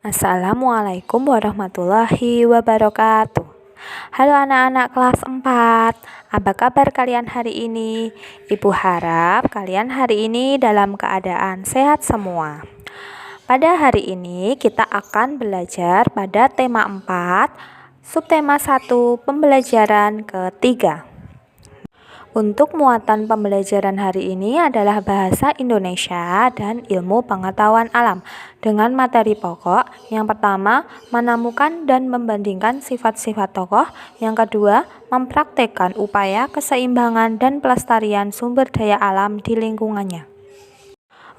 Assalamualaikum warahmatullahi wabarakatuh. Halo anak-anak kelas 4, apa kabar kalian hari ini? Ibu harap kalian hari ini dalam keadaan sehat semua. Pada hari ini kita akan belajar pada tema 4, subtema 1, pembelajaran ketiga. Untuk muatan pembelajaran hari ini adalah bahasa Indonesia dan ilmu pengetahuan alam dengan materi pokok. Yang pertama, menemukan dan membandingkan sifat-sifat tokoh. Yang kedua, mempraktekkan upaya keseimbangan dan pelestarian sumber daya alam di lingkungannya.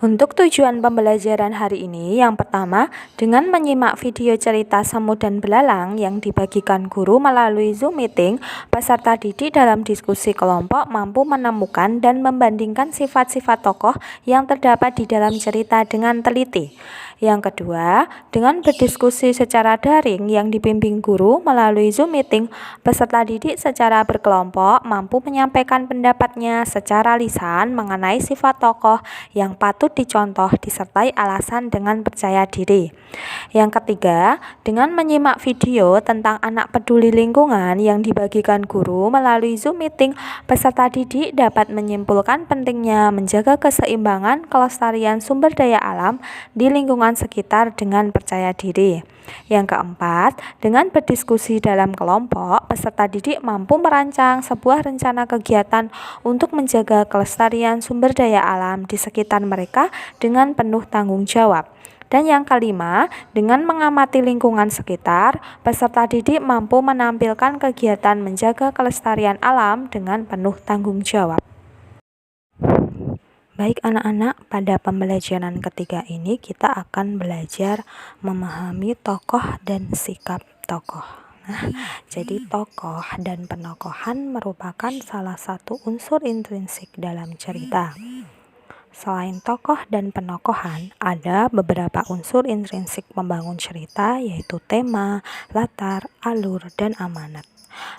Untuk tujuan pembelajaran hari ini, yang pertama, dengan menyimak video cerita Semut dan Belalang yang dibagikan guru melalui Zoom meeting, peserta didik dalam diskusi kelompok mampu menemukan dan membandingkan sifat-sifat tokoh yang terdapat di dalam cerita dengan teliti. Yang kedua, dengan berdiskusi secara daring yang dibimbing guru melalui Zoom meeting, peserta didik secara berkelompok mampu menyampaikan pendapatnya secara lisan mengenai sifat tokoh yang patut dicontoh disertai alasan dengan percaya diri. Yang ketiga, dengan menyimak video tentang anak peduli lingkungan yang dibagikan guru melalui Zoom meeting, peserta didik dapat menyimpulkan pentingnya menjaga keseimbangan kelestarian sumber daya alam di lingkungan sekitar dengan percaya diri. Yang keempat, dengan berdiskusi dalam kelompok, peserta didik mampu merancang sebuah rencana kegiatan untuk menjaga kelestarian sumber daya alam di sekitar mereka dengan penuh tanggung jawab. Dan yang kelima, dengan mengamati lingkungan sekitar, peserta didik mampu menampilkan kegiatan menjaga kelestarian alam dengan penuh tanggung jawab. Baik anak-anak, pada pembelajaran ketiga ini kita akan belajar memahami tokoh dan sikap tokoh. Jadi tokoh dan penokohan merupakan salah satu unsur intrinsik dalam cerita. Selain tokoh dan penokohan, ada beberapa unsur intrinsik membangun cerita, yaitu tema, latar, alur, dan amanat.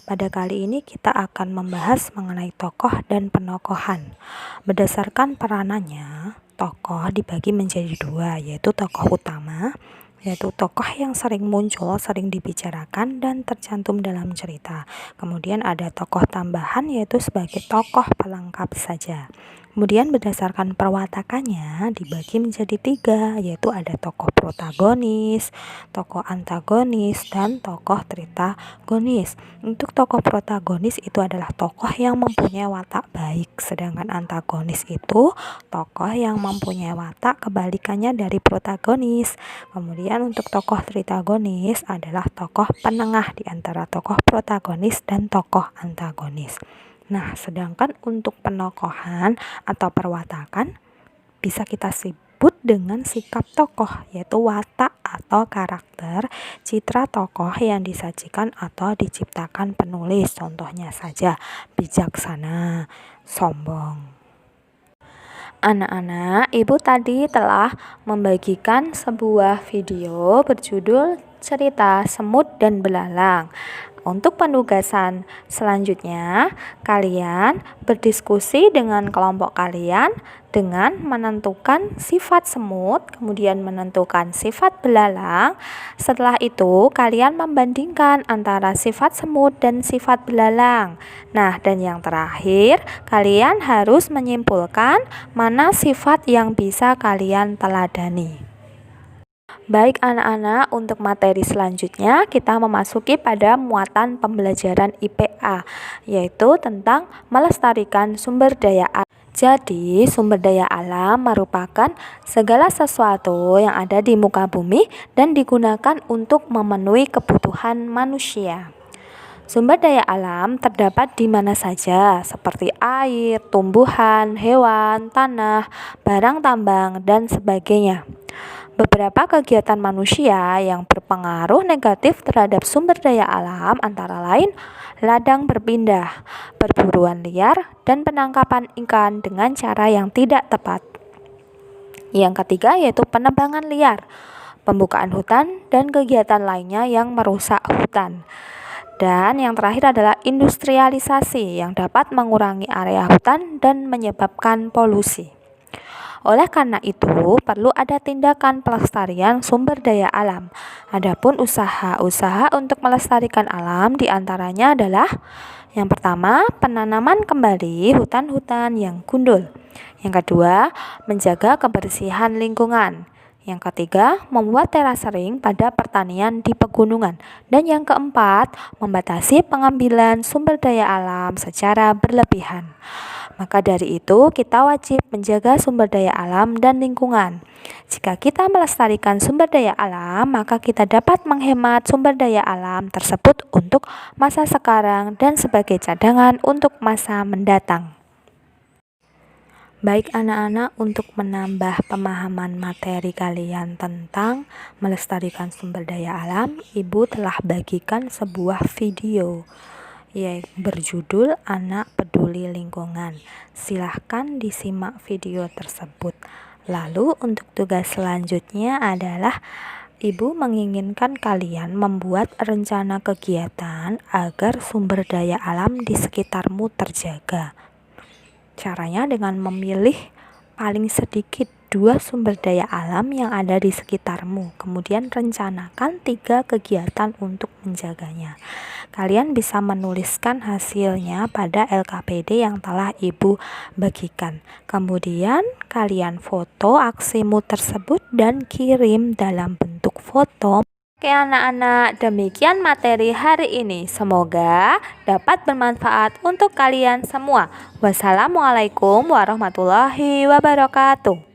Pada kali ini kita akan membahas mengenai tokoh dan penokohan. Berdasarkan peranannya, tokoh dibagi menjadi dua, yaitu tokoh utama, yaitu tokoh yang sering muncul, sering dibicarakan, dan tercantum dalam cerita. Kemudian ada tokoh tambahan, yaitu sebagai tokoh pelengkap saja. Kemudian berdasarkan perwatakannya dibagi menjadi tiga, yaitu ada tokoh protagonis, tokoh antagonis, dan tokoh tritagonis. Untuk tokoh protagonis itu adalah tokoh yang mempunyai watak baik, sedangkan antagonis itu tokoh yang mempunyai watak kebalikannya dari protagonis. Kemudian untuk tokoh tritagonis adalah tokoh penengah di antara tokoh protagonis dan tokoh antagonis. Nah, sedangkan untuk penokohan atau perwatakan bisa kita sebut dengan sikap tokoh, yaitu watak atau karakter citra tokoh yang disajikan atau diciptakan penulis. Contohnya saja bijaksana, sombong. Anak-anak, ibu tadi telah membagikan sebuah video berjudul Cerita Semut dan Belalang. Untuk penugasan selanjutnya, kalian berdiskusi dengan kelompok kalian dengan menentukan sifat semut, kemudian menentukan sifat belalang. Setelah itu, kalian membandingkan antara sifat semut dan sifat belalang. Nah, dan yang terakhir, kalian harus menyimpulkan mana sifat yang bisa kalian teladani. Baik anak-anak, untuk materi selanjutnya kita memasuki pada muatan pembelajaran IPA, yaitu tentang melestarikan sumber daya alam. Jadi, sumber daya alam merupakan segala sesuatu yang ada di muka bumi dan digunakan untuk memenuhi kebutuhan manusia. Sumber daya alam terdapat di mana saja, seperti air, tumbuhan, hewan, tanah, barang tambang, dan sebagainya. Beberapa kegiatan manusia yang berpengaruh negatif terhadap sumber daya alam antara lain ladang berpindah, perburuan liar, dan penangkapan ikan dengan cara yang tidak tepat. Yang ketiga yaitu penebangan liar, pembukaan hutan, dan kegiatan lainnya yang merusak hutan. Dan yang terakhir adalah industrialisasi yang dapat mengurangi area hutan dan menyebabkan polusi. Oleh karena itu, perlu ada tindakan pelestarian sumber daya alam. Adapun usaha-usaha untuk melestarikan alam diantaranya adalah yang pertama, penanaman kembali hutan-hutan yang gundul. Yang kedua, menjaga kebersihan lingkungan. Yang ketiga, membuat terasering pada pertanian di pegunungan. Dan yang keempat, membatasi pengambilan sumber daya alam secara berlebihan. Maka dari itu, kita wajib menjaga sumber daya alam dan lingkungan. Jika kita melestarikan sumber daya alam, maka kita dapat menghemat sumber daya alam tersebut untuk masa sekarang dan sebagai cadangan untuk masa mendatang. Baik anak-anak, untuk menambah pemahaman materi kalian tentang melestarikan sumber daya alam, Ibu telah bagikan sebuah video yaitu berjudul Anak Peduli Lingkungan. Silahkan disimak video tersebut. Lalu untuk tugas selanjutnya adalah Ibu menginginkan kalian membuat rencana kegiatan agar sumber daya alam di sekitarmu terjaga. Caranya dengan memilih paling sedikit 2 sumber daya alam yang ada di sekitarmu, kemudian rencanakan 3 kegiatan untuk menjaganya. Kalian bisa menuliskan hasilnya pada LKPD yang telah Ibu bagikan. Kemudian kalian foto aksimu tersebut dan kirim dalam bentuk foto. Oke anak-anak, demikian materi hari ini. Semoga dapat bermanfaat untuk kalian semua. Wassalamualaikum warahmatullahi wabarakatuh.